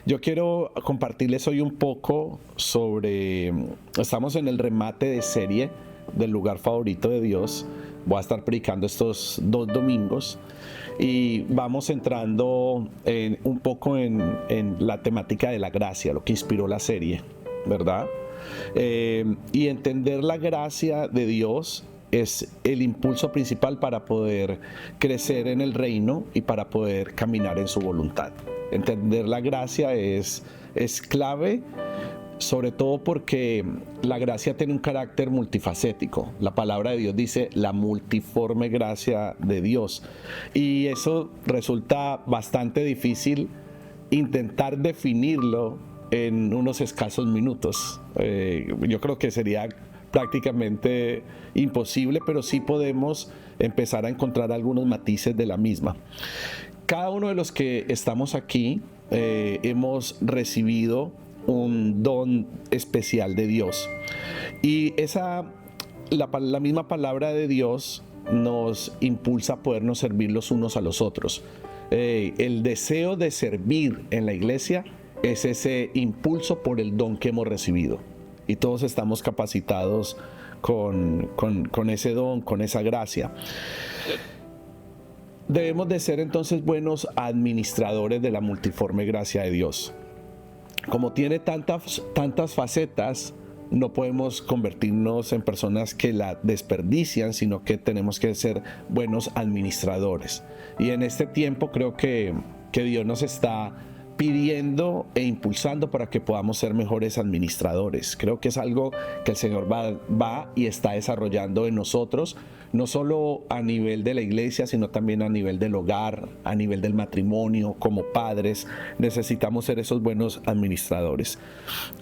Yo quiero compartirles hoy un poco sobre, estamos en el remate de serie del lugar favorito de Dios. Voy a estar predicando estos 2 domingos y vamos entrando un poco en la temática de la gracia, lo que inspiró la serie, ¿verdad? Y entender la gracia de Dios es el impulso principal para poder crecer en el reino y para poder caminar en su voluntad. Entender la gracia es clave, sobre todo porque la gracia tiene un carácter multifacético. La palabra de Dios dice la multiforme gracia de Dios. Y eso resulta bastante difícil intentar definirlo en unos escasos minutos. Yo creo que sería prácticamente imposible, pero sí podemos empezar a encontrar algunos matices de la misma. Cada uno de los que estamos aquí hemos recibido un don especial de Dios, y la misma palabra de Dios nos impulsa a podernos servir los unos a los otros. El deseo de servir en la iglesia es ese impulso por el don que hemos recibido, y todos estamos capacitados con ese don, con esa gracia. Debemos de ser entonces buenos administradores de la multiforme gracia de Dios. Como tiene tantas facetas, no podemos convertirnos en personas que la desperdician, sino que tenemos que ser buenos administradores. Y en este tiempo creo que Dios nos está pidiendo e impulsando para que podamos ser mejores administradores. Creo que es algo que el Señor va y está desarrollando en nosotros, no solo a nivel de la iglesia, sino también a nivel del hogar, a nivel del matrimonio. Como padres necesitamos ser esos buenos administradores.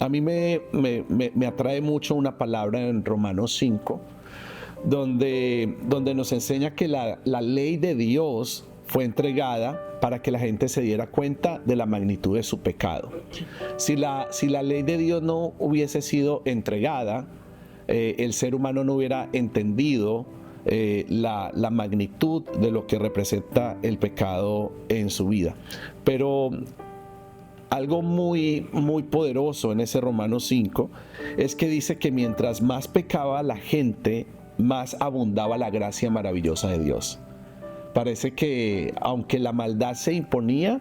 A mí me atrae mucho una palabra en Romanos 5, donde nos enseña que la ley de Dios fue entregada para que la gente se diera cuenta de la magnitud de su pecado. Si la ley de Dios no hubiese sido entregada, el ser humano no hubiera entendido la magnitud de lo que representa el pecado en su vida. Pero algo muy, muy poderoso en ese Romanos 5 es que dice que mientras más pecaba la gente, más abundaba la gracia maravillosa de Dios. Parece que aunque la maldad se imponía,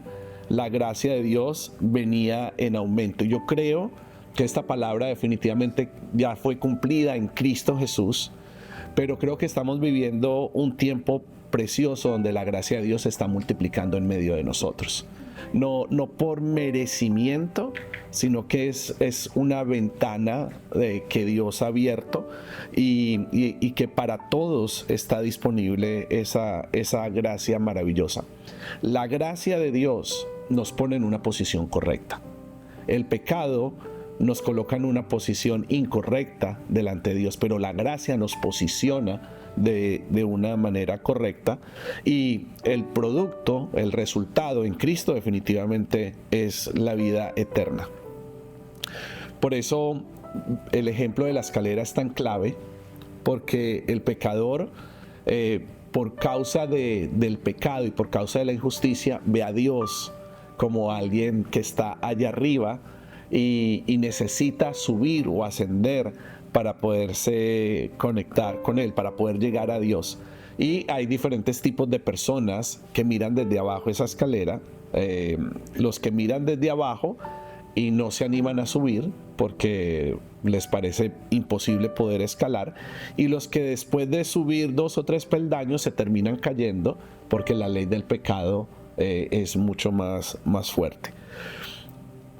la gracia de Dios venía en aumento. Yo creo que esta palabra definitivamente ya fue cumplida en Cristo Jesús, pero creo que estamos viviendo un tiempo precioso donde la gracia de Dios se está multiplicando en medio de nosotros. No por merecimiento, sino que es una ventana que Dios ha abierto y que para todos está disponible esa gracia maravillosa. La gracia de Dios nos pone en una posición correcta. El pecado nos coloca en una posición incorrecta delante de Dios, pero la gracia nos posiciona de una manera correcta, y el producto, el resultado en Cristo definitivamente es la vida eterna. Por eso el ejemplo de la escalera es tan clave, porque el pecador, por causa del pecado y por causa de la injusticia, ve a Dios como alguien que está allá arriba y necesita subir o ascender para poderse conectar con Él, para poder llegar a Dios. Y hay diferentes tipos de personas que miran desde abajo esa escalera. Los que miran desde abajo y no se animan a subir porque les parece imposible poder escalar, y los que después de subir 2 o 3 peldaños se terminan cayendo porque la ley del pecado es mucho más fuerte.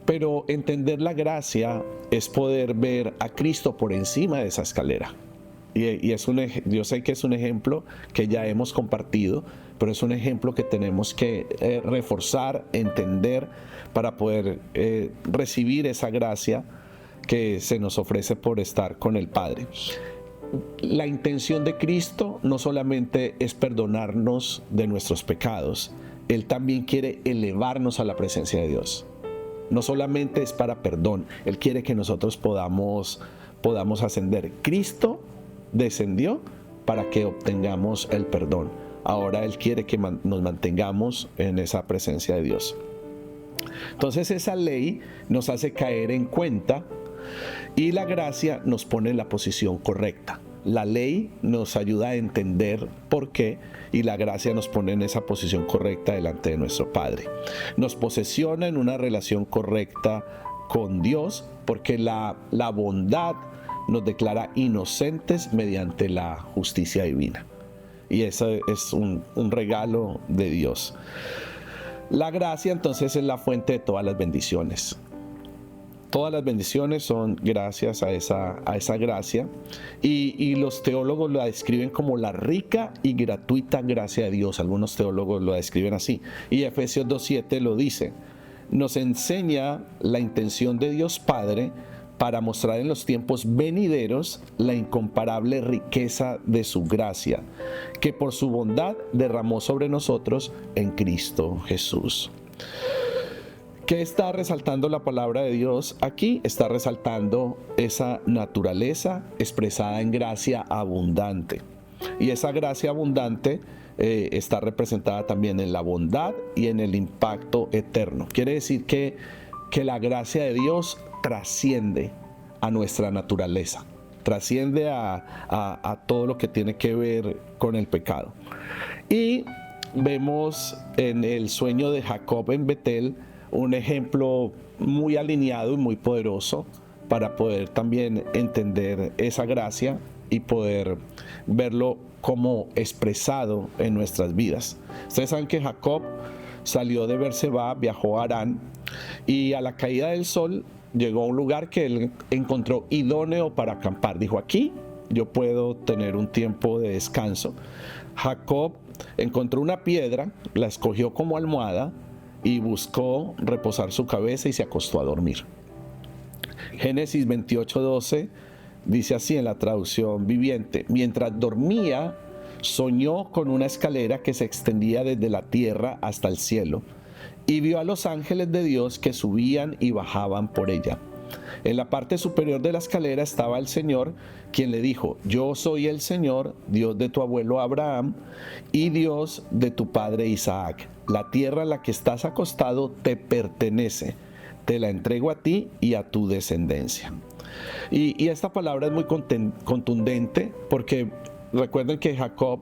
Pero entender la gracia es poder ver a Cristo por encima de esa escalera. Y yo sé que es un ejemplo que ya hemos compartido, pero es un ejemplo que tenemos que reforzar, entender, para poder recibir esa gracia que se nos ofrece por estar con el Padre. La intención de Cristo no solamente es perdonarnos de nuestros pecados, Él también quiere elevarnos a la presencia de Dios. No solamente es para perdón, Él quiere que nosotros podamos ascender. Cristo descendió para que obtengamos el perdón. Ahora Él quiere que nos mantengamos en esa presencia de Dios. Entonces esa ley nos hace caer en cuenta y la gracia nos pone en la posición correcta. La ley nos ayuda a entender por qué y la gracia nos pone en esa posición correcta delante de nuestro Padre. Nos posesiona en una relación correcta con Dios porque la bondad nos declara inocentes mediante la justicia divina. Y eso es un regalo de Dios. La gracia entonces es la fuente de todas las bendiciones. Todas las bendiciones son gracias a esa gracia y los teólogos la describen como la rica y gratuita gracia de Dios. Algunos teólogos lo describen así y Efesios 2:7 lo dice. Nos enseña la intención de Dios Padre para mostrar en los tiempos venideros la incomparable riqueza de su gracia, que por su bondad derramó sobre nosotros en Cristo Jesús. ¿Qué está resaltando la palabra de Dios? Aquí está resaltando esa naturaleza expresada en gracia abundante. Y esa gracia abundante está representada también en la bondad y en el impacto eterno. Quiere decir que la gracia de Dios trasciende a nuestra naturaleza, trasciende a todo lo que tiene que ver con el pecado. Y vemos en el sueño de Jacob en Betel un ejemplo muy alineado y muy poderoso para poder también entender esa gracia y poder verlo como expresado en nuestras vidas. Ustedes saben que Jacob salió de Berseba, viajó a Harán y a la caída del sol llegó a un lugar que él encontró idóneo para acampar. Dijo, aquí yo puedo tener un tiempo de descanso. Jacob encontró una piedra, la escogió como almohada y buscó reposar su cabeza y se acostó a dormir. Génesis 28:12 dice así en la traducción viviente: mientras dormía, soñó con una escalera que se extendía desde la tierra hasta el cielo y vio a los ángeles de Dios que subían y bajaban por ella. En la parte superior de la escalera estaba el Señor, quien le dijo: yo soy el Señor, Dios de tu abuelo Abraham y Dios de tu padre Isaac. La tierra en la que estás acostado te pertenece, te la entrego a ti y a tu descendencia. Y esta palabra es muy contundente porque recuerden que Jacob,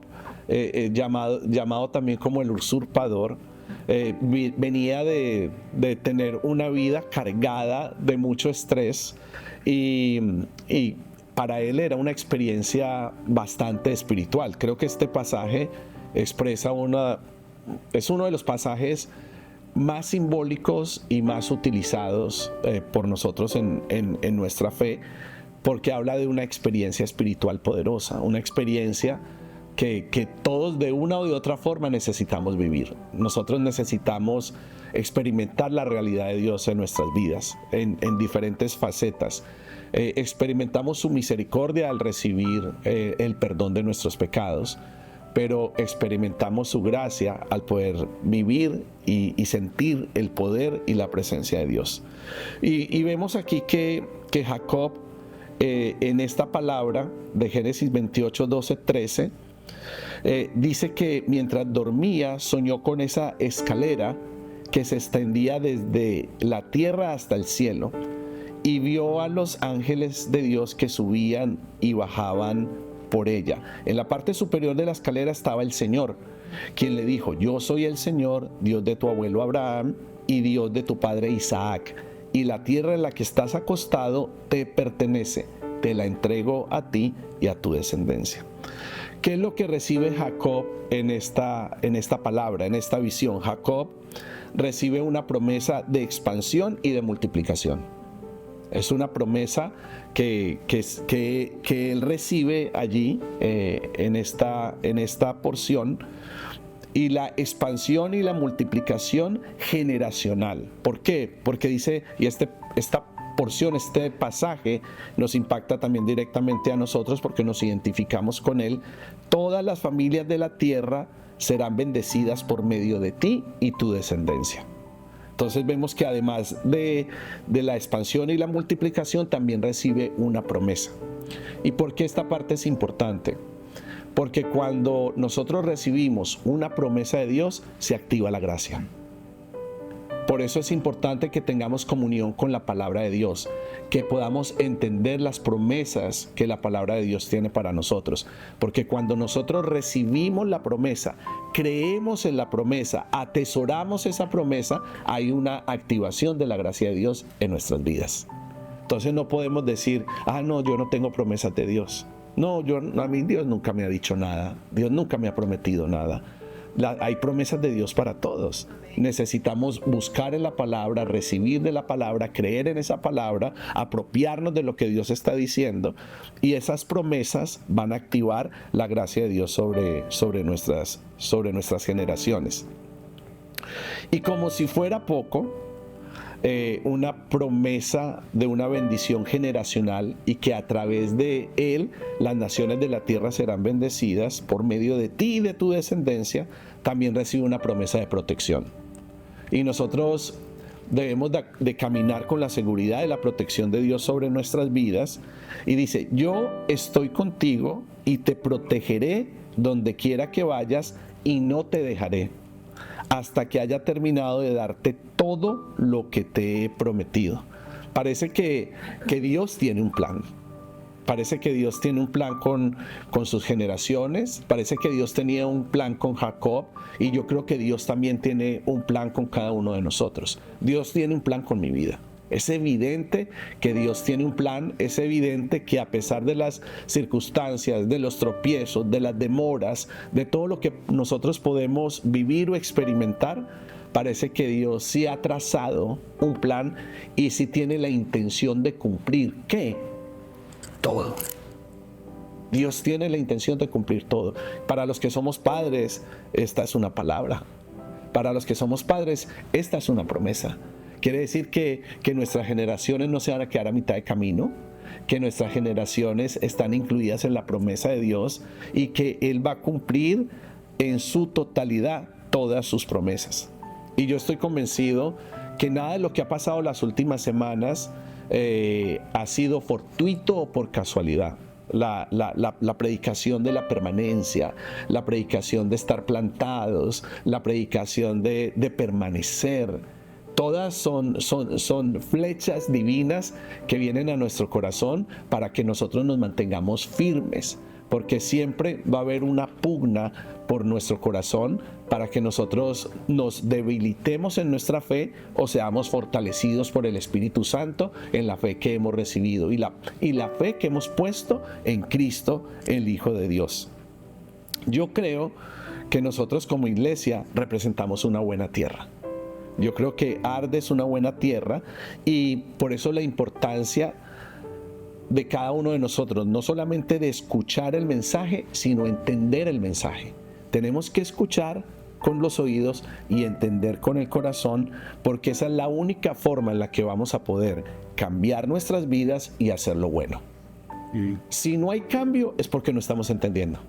llamado también como el usurpador, venía de tener una vida cargada de mucho estrés y para él era una experiencia bastante espiritual. Creo que este pasaje expresa es uno de los pasajes más simbólicos y más utilizados por nosotros en nuestra fe, porque habla de una experiencia espiritual poderosa, una experiencia que todos de una o de otra forma necesitamos vivir. Nosotros necesitamos experimentar la realidad de Dios en nuestras vidas, en diferentes facetas. Experimentamos su misericordia al recibir el perdón de nuestros pecados, pero experimentamos su gracia al poder vivir y sentir el poder y la presencia de Dios. Y vemos aquí que Jacob, en esta palabra de Génesis 28, 12, 13, dice que mientras dormía soñó con esa escalera que se extendía desde la tierra hasta el cielo y vio a los ángeles de Dios que subían y bajaban por ella. En la parte superior de la escalera estaba el Señor, quien le dijo: yo soy el Señor, Dios de tu abuelo Abraham y Dios de tu padre Isaac, y la tierra en la que estás acostado te pertenece, te la entrego a ti y a tu descendencia. ¿Qué es lo que recibe Jacob en esta palabra, en esta visión? Jacob recibe una promesa de expansión y de multiplicación. Es una promesa que él recibe allí en esta porción, y la expansión y la multiplicación generacional. ¿Por qué? Porque dice, y esta porción, este pasaje nos impacta también directamente a nosotros porque nos identificamos con él: todas las familias de la tierra serán bendecidas por medio de ti y tu descendencia. Entonces vemos que además de la expansión y la multiplicación también recibe una promesa. ¿Y por qué esta parte es importante? Porque cuando nosotros recibimos una promesa de Dios, se activa la gracia. Por eso es importante que tengamos comunión con la palabra de Dios, que podamos entender las promesas que la palabra de Dios tiene para nosotros. Porque cuando nosotros recibimos la promesa, creemos en la promesa, atesoramos esa promesa, hay una activación de la gracia de Dios en nuestras vidas. Entonces no podemos decir, no, yo no tengo promesas de Dios. No, a mí Dios nunca me ha dicho nada. Dios nunca me ha prometido nada. Hay promesas de Dios para todos. Necesitamos buscar en la palabra, recibir de la palabra, creer en esa palabra, apropiarnos de lo que Dios está diciendo, y esas promesas van a activar la gracia de Dios sobre nuestras generaciones. Y como si fuera poco, una promesa de una bendición generacional, y que a través de él las naciones de la tierra serán bendecidas por medio de ti y de tu descendencia, también recibe una promesa de protección. Y nosotros debemos de caminar con la seguridad de la protección de Dios sobre nuestras vidas. Y dice, yo estoy contigo y te protegeré donde quiera que vayas y no te dejaré hasta que haya terminado de darte todo lo que te he prometido. Parece que Dios tiene un plan. Parece que Dios tiene un plan con sus generaciones. Parece que Dios tenía un plan con Jacob. Y yo creo que Dios también tiene un plan con cada uno de nosotros. Dios tiene un plan con mi vida. Es evidente que Dios tiene un plan. Es evidente que a pesar de las circunstancias, de los tropiezos, de las demoras, de todo lo que nosotros podemos vivir o experimentar, parece que Dios sí ha trazado un plan y sí tiene la intención de cumplir. ¿Qué? Todo. Dios tiene la intención de cumplir todo. Para los que somos padres, esta es una palabra. Para los que somos padres, esta es una promesa. Quiere decir que nuestras generaciones no se van a quedar a mitad de camino, que nuestras generaciones están incluidas en la promesa de Dios y que Él va a cumplir en su totalidad todas sus promesas. Y yo estoy convencido que nada de lo que ha pasado las últimas semanas ha sido fortuito o por casualidad. La predicación de la permanencia, la predicación de estar plantados, la predicación de permanecer, todas son flechas divinas que vienen a nuestro corazón para que nosotros nos mantengamos firmes, porque siempre va a haber una pugna por nuestro corazón para que nosotros nos debilitemos en nuestra fe o seamos fortalecidos por el Espíritu Santo en la fe que hemos recibido y la fe que hemos puesto en Cristo, el Hijo de Dios. Yo creo que nosotros como iglesia representamos una buena tierra. Yo creo que Arde es una buena tierra, y por eso la importancia de cada uno de nosotros, no solamente de escuchar el mensaje, sino entender el mensaje. Tenemos que escuchar con los oídos y entender con el corazón, porque esa es la única forma en la que vamos a poder cambiar nuestras vidas y hacerlo bueno. Si no hay cambio, es porque no estamos entendiendo.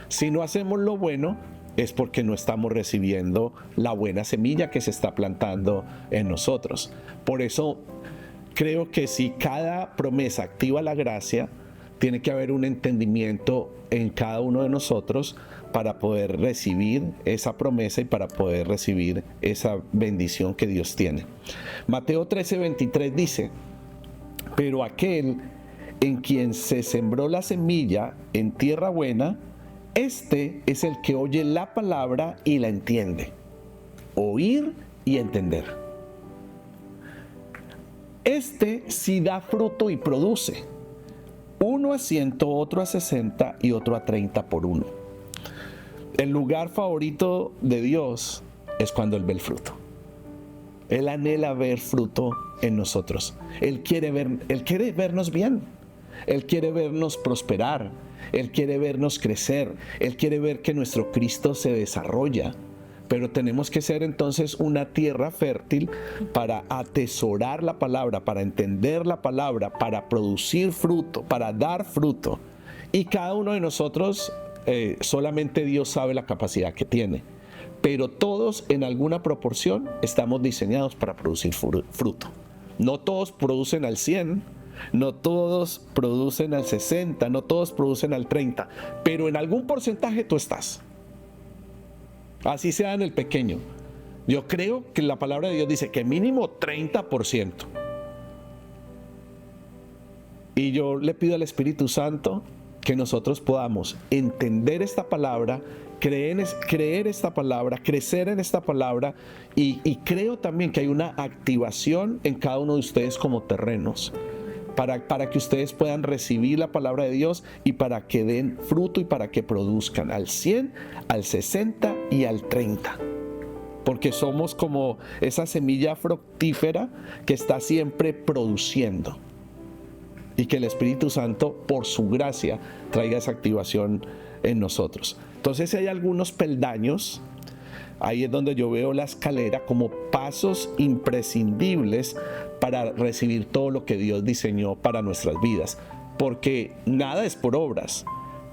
Si no hacemos lo bueno, es porque no estamos recibiendo la buena semilla que se está plantando en nosotros. Por eso creo que si cada promesa activa la gracia, tiene que haber un entendimiento en cada uno de nosotros para poder recibir esa promesa y para poder recibir esa bendición que Dios tiene. Mateo 13:23 dice, pero aquel en quien se sembró la semilla en tierra buena, este es el que oye la palabra y la entiende. Oír y entender. Este sí da fruto y produce. Uno a 100, otro a 60 y otro a 30 por uno. El lugar favorito de Dios es cuando Él ve el fruto. Él anhela ver fruto en nosotros. Él quiere vernos bien. Él quiere vernos prosperar. Él quiere vernos crecer. Él quiere ver que nuestro Cristo se desarrolla. Pero tenemos que ser entonces una tierra fértil para atesorar la palabra, para entender la palabra, para producir fruto, para dar fruto. Y cada uno de nosotros, solamente Dios sabe la capacidad que tiene. Pero todos en alguna proporción estamos diseñados para producir fruto. No todos producen al 100, no todos producen al 60, no todos producen al 30, pero en algún porcentaje tú estás. Así sea en el pequeño. Yo creo que la palabra de Dios dice que mínimo 30%. Y yo le pido al Espíritu Santo que nosotros podamos entender esta palabra, creer esta palabra, crecer en esta palabra, y creo también que hay una activación en cada uno de ustedes como terrenos para que ustedes puedan recibir la palabra de Dios y para que den fruto y para que produzcan al 100, al 60 y al 30. Porque somos como esa semilla fructífera que está siempre produciendo. Y que el Espíritu Santo, por su gracia, traiga esa activación en nosotros. Entonces, hay algunos peldaños, ahí es donde yo veo la escalera como pasos imprescindibles para recibir todo lo que Dios diseñó para nuestras vidas. Porque nada es por obras,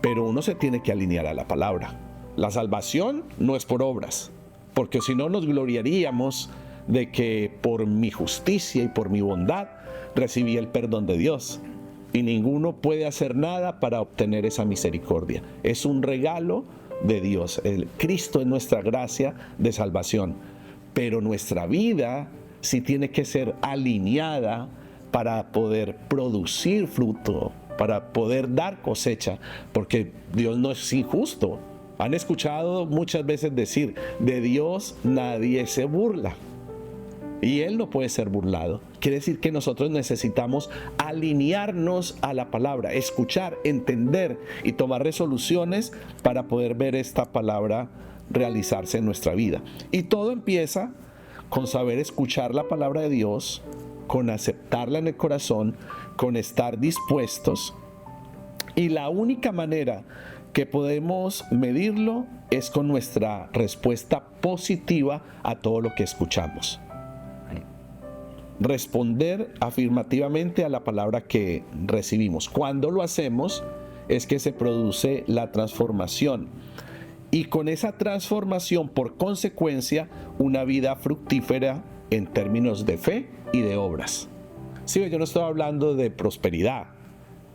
pero uno se tiene que alinear a la palabra. La salvación no es por obras, porque si no nos gloriaríamos de que por mi justicia y por mi bondad recibí el perdón de Dios. Y ninguno puede hacer nada para obtener esa misericordia. Es un regalo de Dios. El Cristo es nuestra gracia de salvación. Pero nuestra vida sí tiene que ser alineada para poder producir fruto, para poder dar cosecha, porque Dios no es injusto. Han escuchado muchas veces decir, de Dios nadie se burla. Y Él no puede ser burlado. Quiere decir que nosotros necesitamos alinearnos a la palabra, escuchar, entender y tomar resoluciones para poder ver esta palabra realizarse en nuestra vida. Y todo empieza con saber escuchar la palabra de Dios, con aceptarla en el corazón, con estar dispuestos. Y la única manera que podemos medirlo es con nuestra respuesta positiva a todo lo que escuchamos. Responder afirmativamente a la palabra que recibimos. Cuando lo hacemos es que se produce la transformación, y con esa transformación, por consecuencia, una vida fructífera en términos de fe y de obras. Sí, yo no estoy hablando de prosperidad.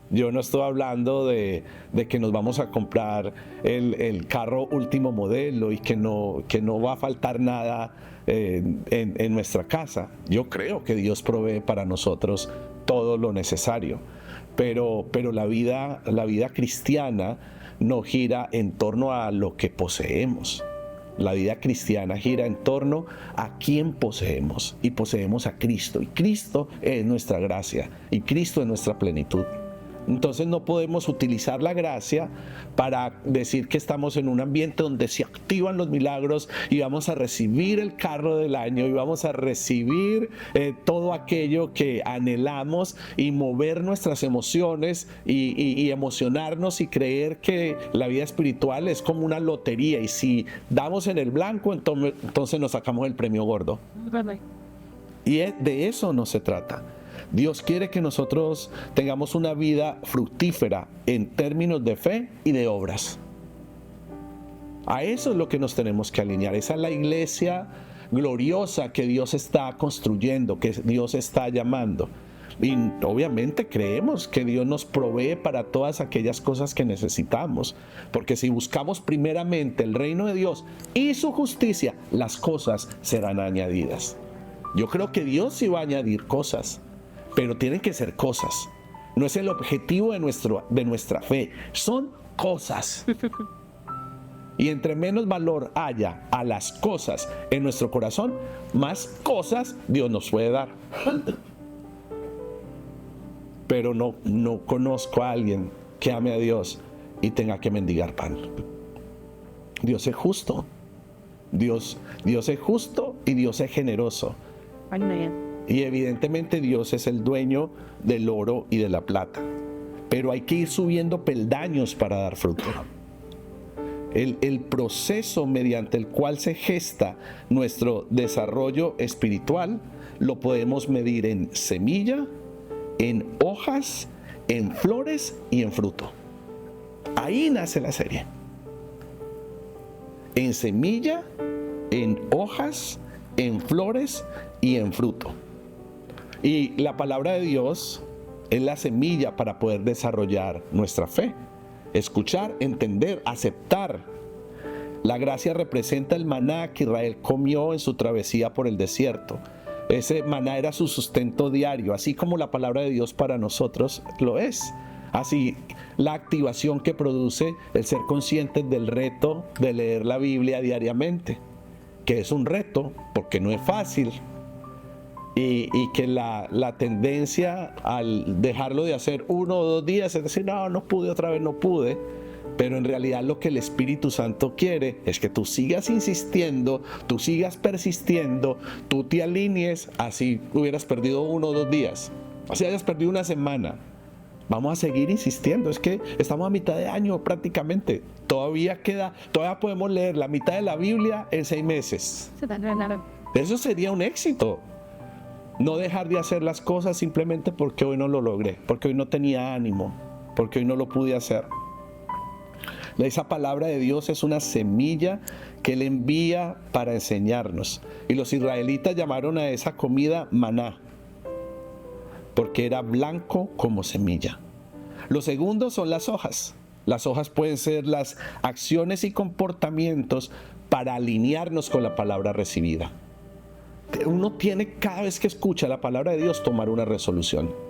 Yo no estoy hablando de que nos vamos a comprar el carro último modelo y que no va a faltar nada en nuestra casa. Yo creo que Dios provee para nosotros todo lo necesario, pero la vida cristiana no gira en torno a lo que poseemos. La vida cristiana gira en torno a quién poseemos, y poseemos a Cristo, y Cristo es nuestra gracia, y Cristo es nuestra plenitud. Entonces no podemos utilizar la gracia para decir que estamos en un ambiente donde se activan los milagros y vamos a recibir el carro del año y vamos a recibir todo aquello que anhelamos, y mover nuestras emociones y emocionarnos y creer que la vida espiritual es como una lotería, y si damos en el blanco entonces nos sacamos el premio gordo. Y de eso no se trata. Dios quiere que nosotros tengamos una vida fructífera en términos de fe y de obras. A eso es lo que nos tenemos que alinear. Esa es la iglesia gloriosa que Dios está construyendo, que Dios está llamando. Y obviamente creemos que Dios nos provee para todas aquellas cosas que necesitamos. Porque si buscamos primeramente el reino de Dios y su justicia, las cosas serán añadidas. Yo creo que Dios sí va a añadir cosas, pero tienen que ser cosas. No es el objetivo de nuestra fe, son cosas. Y entre menos valor haya a las cosas en nuestro corazón, más cosas Dios nos puede dar. Pero no conozco a alguien que ame a Dios y tenga que mendigar pan. Dios es justo. Dios es justo y Dios es generoso. Amén. Y evidentemente Dios es el dueño del oro y de la plata. Pero hay que ir subiendo peldaños para dar fruto. El proceso mediante el cual se gesta nuestro desarrollo espiritual lo podemos medir en semilla, en hojas, en flores y en fruto. Ahí nace la serie. En semilla, en hojas, en flores y en fruto. Y la palabra de Dios es la semilla para poder desarrollar nuestra fe. Escuchar, entender, aceptar La gracia representa el maná que Israel comió en su travesía por el desierto. Ese maná era su sustento diario, así como la palabra de Dios para nosotros lo es. Así, la activación que produce el ser conscientes del reto de leer la Biblia diariamente, que es un reto porque no es fácil, y que la tendencia al dejarlo de hacer 1 o 2 días es decir, no pude, otra vez no pude. Pero en realidad lo que el Espíritu Santo quiere es que tú sigas insistiendo, tú sigas persistiendo, tú te alinees, así hubieras perdido 1 o 2 días, así hayas perdido una semana. Vamos a seguir insistiendo, es que estamos a mitad de año prácticamente. Todavía podemos leer la mitad de la Biblia en 6 meses. Eso sería un éxito. No dejar de hacer las cosas simplemente porque hoy no lo logré, porque hoy no tenía ánimo, porque hoy no lo pude hacer. Esa palabra de Dios es una semilla que Él envía para enseñarnos. Y los israelitas llamaron a esa comida maná, porque era blanco como semilla. Lo segundo son las hojas. Las hojas pueden ser las acciones y comportamientos para alinearnos con la palabra recibida. Uno tiene, cada vez que escucha la palabra de Dios, tomar una resolución.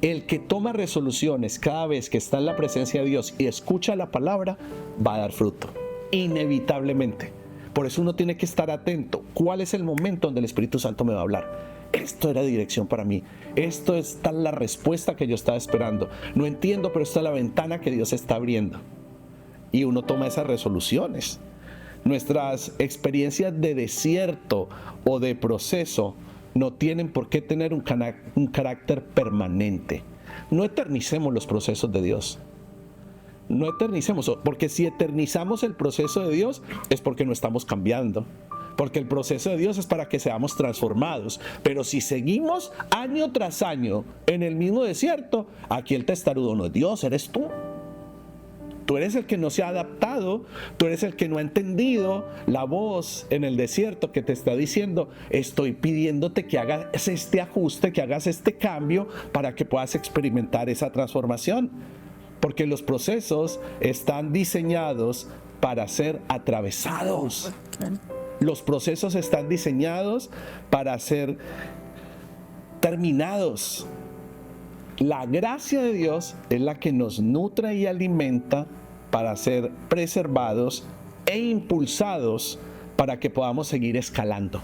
El que toma resoluciones cada vez que está en la presencia de Dios y escucha la palabra, va a dar fruto, inevitablemente. Por eso uno tiene que estar atento. ¿Cuál es el momento donde el Espíritu Santo me va a hablar? Esto era dirección para mí. Esto es la respuesta que yo estaba esperando. No entiendo, pero esta es la ventana que Dios está abriendo. Y uno toma esas resoluciones. Nuestras experiencias de desierto o de proceso no tienen por qué tener un carácter permanente. No eternicemos los procesos de Dios. No eternicemos, porque si eternizamos el proceso de Dios es porque no estamos cambiando. Porque el proceso de Dios es para que seamos transformados. Pero si seguimos año tras año en el mismo desierto, aquí el testarudo no es Dios, eres tú. Tú eres el que no se ha adaptado, tú eres el que no ha entendido la voz en el desierto que te está diciendo, estoy pidiéndote que hagas este ajuste, que hagas este cambio para que puedas experimentar esa transformación. Porque los procesos están diseñados para ser atravesados. Los procesos están diseñados para ser terminados. La gracia de Dios es la que nos nutre y alimenta para ser preservados e impulsados para que podamos seguir escalando.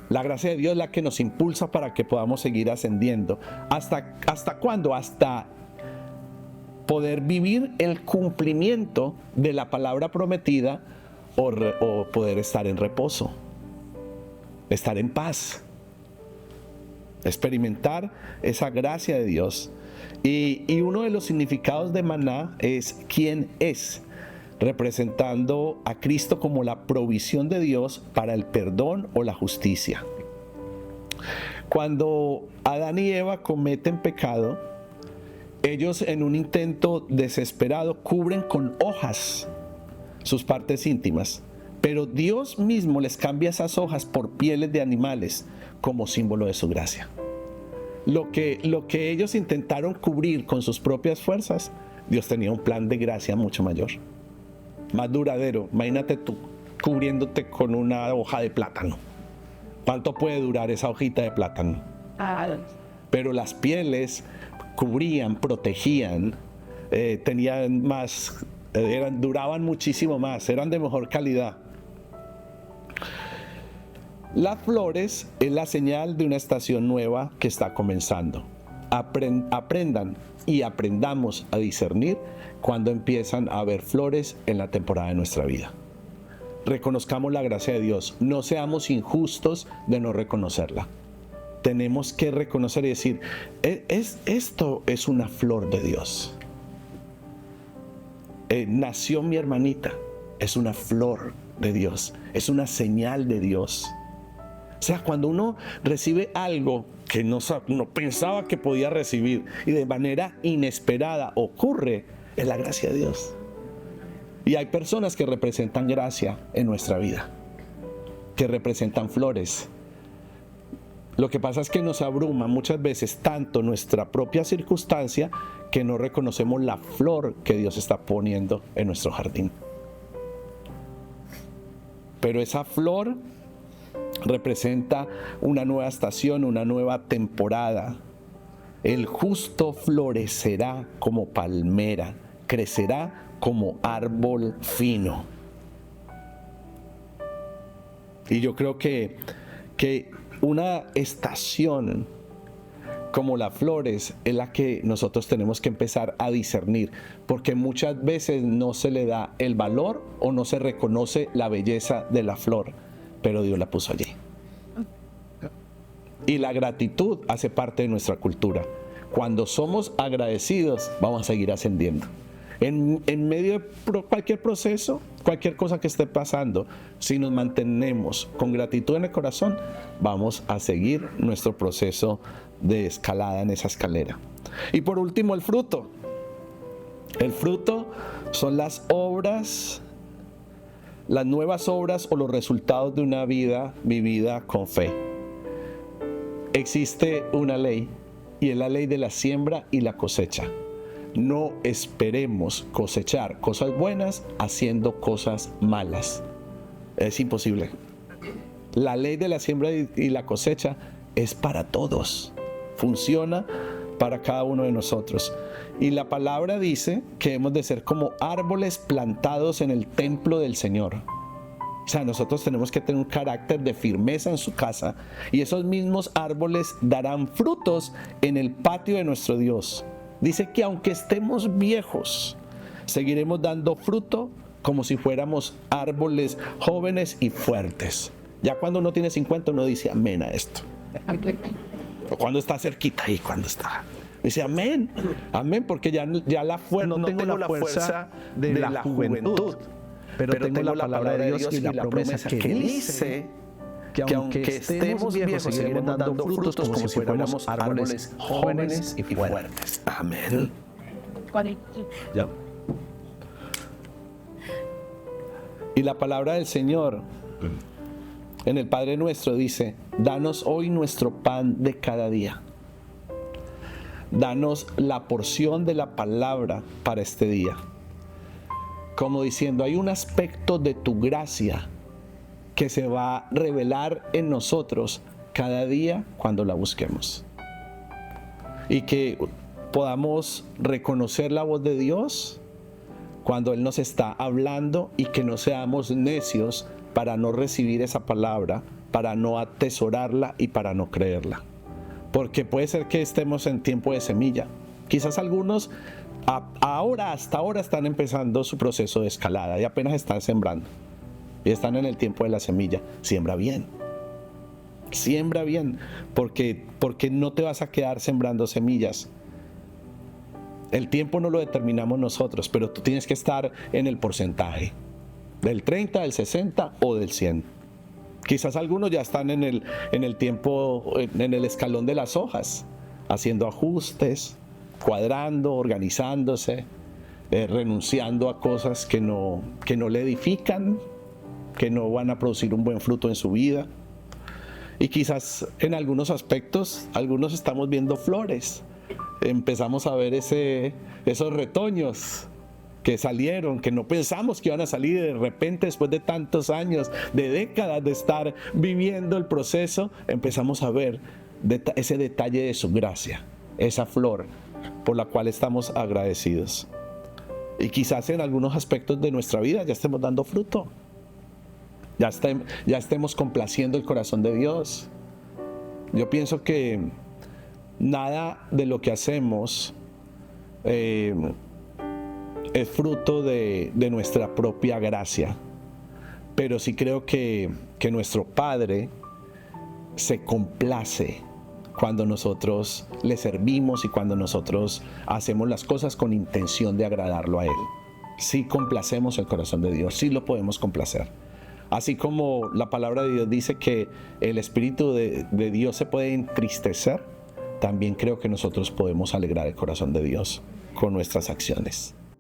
La gracia de Dios es la que nos impulsa para que podamos seguir ascendiendo. ¿Hasta cuándo? Hasta poder vivir el cumplimiento de la palabra prometida o poder estar en reposo, estar en paz. Experimentar esa gracia de Dios. Y uno de los significados de maná es quién es, representando a Cristo como la provisión de Dios para el perdón o la justicia. Cuando Adán y Eva cometen pecado, ellos en un intento desesperado cubren con hojas sus partes íntimas, pero Dios mismo les cambia esas hojas por pieles de animales como símbolo de su gracia. Lo que ellos intentaron cubrir con sus propias fuerzas, Dios tenía un plan de gracia mucho mayor, más duradero. Imagínate tú cubriéndote con una hoja de plátano. ¿Cuánto puede durar esa hojita de plátano? Pero las pieles cubrían, protegían, tenían más, duraban muchísimo más, eran de mejor calidad. Las flores es la señal de una estación nueva que está comenzando. Aprendan y aprendamos a discernir cuando empiezan a haber flores en la temporada de nuestra vida. Reconozcamos la gracia de Dios. No seamos injustos de no reconocerla. Tenemos que reconocer y decir, esto es una flor de Dios. Nació mi hermanita. Es una flor de Dios. Es una señal de Dios. O sea, cuando uno recibe algo que no pensaba que podía recibir y de manera inesperada ocurre, es la gracia de Dios. Y hay personas que representan gracia en nuestra vida, que representan flores. Lo que pasa es que nos abruma muchas veces tanto nuestra propia circunstancia que no reconocemos la flor que Dios está poniendo en nuestro jardín. Pero esa flor representa una nueva estación, una nueva temporada. El justo florecerá como palmera, crecerá como árbol fino. Y yo creo que una estación como las flores es la que nosotros tenemos que empezar a discernir, porque muchas veces no se le da el valor o no se reconoce la belleza de la flor, pero Dios la puso allí. Y la gratitud hace parte de nuestra cultura. Cuando somos agradecidos, vamos a seguir ascendiendo. En medio de cualquier proceso, cualquier cosa que esté pasando, si nos mantenemos con gratitud en el corazón, vamos a seguir nuestro proceso de escalada en esa escalera. Y por último, el fruto. El fruto son las obras, las nuevas obras o los resultados de una vida vivida con fe. Existe una ley, y es la ley de la siembra y la cosecha. No esperemos cosechar cosas buenas haciendo cosas malas. Es imposible. La ley de la siembra y la cosecha es para todos. Funciona para cada uno de nosotros. Y la palabra dice que hemos de ser como árboles plantados en el templo del Señor. O sea, nosotros tenemos que tener un carácter de firmeza en su casa, y esos mismos árboles darán frutos en el patio de nuestro Dios. Dice que aunque estemos viejos, seguiremos dando fruto como si fuéramos árboles jóvenes y fuertes. Ya cuando uno tiene 50, uno dice amén a esto. O cuando está cerquita ahí, cuando está. Dice amén, amén, porque ya la fuerza, no tengo la fuerza de la juventud. Pero tengo la palabra de Dios y la promesa que dice que aunque estemos viejos, seguiremos dando frutos como si fuéramos árboles jóvenes y fuertes. Amén. Ya. Y la palabra del Señor en el Padre Nuestro dice: danos hoy nuestro pan de cada día. Danos la porción de la palabra para este día. Como diciendo, hay un aspecto de tu gracia que se va a revelar en nosotros cada día cuando la busquemos. Y que podamos reconocer la voz de Dios cuando Él nos está hablando, y que no seamos necios para no recibir esa palabra, para no atesorarla y para no creerla. Porque puede ser que estemos en tiempo de semilla. Quizás algunos hasta ahora están empezando su proceso de escalada y apenas están sembrando. Y están en el tiempo de la semilla. Siembra bien. Siembra bien. Porque no te vas a quedar sembrando semillas. El tiempo no lo determinamos nosotros, pero tú tienes que estar en el porcentaje. Del 30, del 60 o del 100. Quizás algunos ya están en el tiempo, en el escalón de las hojas, haciendo ajustes, cuadrando, organizándose, renunciando a cosas que no le edifican, que no van a producir un buen fruto en su vida. Y quizás en algunos aspectos, algunos estamos viendo flores. Empezamos a ver esos retoños que salieron, que no pensamos que iban a salir, y de repente, después de tantos años, de décadas de estar viviendo el proceso, empezamos a ver ese detalle de su gracia, esa flor por la cual estamos agradecidos. Y quizás en algunos aspectos de nuestra vida ya estemos dando fruto, ya estemos complaciendo el corazón de Dios. Yo pienso que nada de lo que hacemos es fruto de nuestra propia gracia, pero sí creo que nuestro Padre se complace cuando nosotros le servimos y cuando nosotros hacemos las cosas con intención de agradarlo a Él. Sí complacemos el corazón de Dios, sí lo podemos complacer. Así como la palabra de Dios dice que el Espíritu de Dios se puede entristecer, también creo que nosotros podemos alegrar el corazón de Dios con nuestras acciones.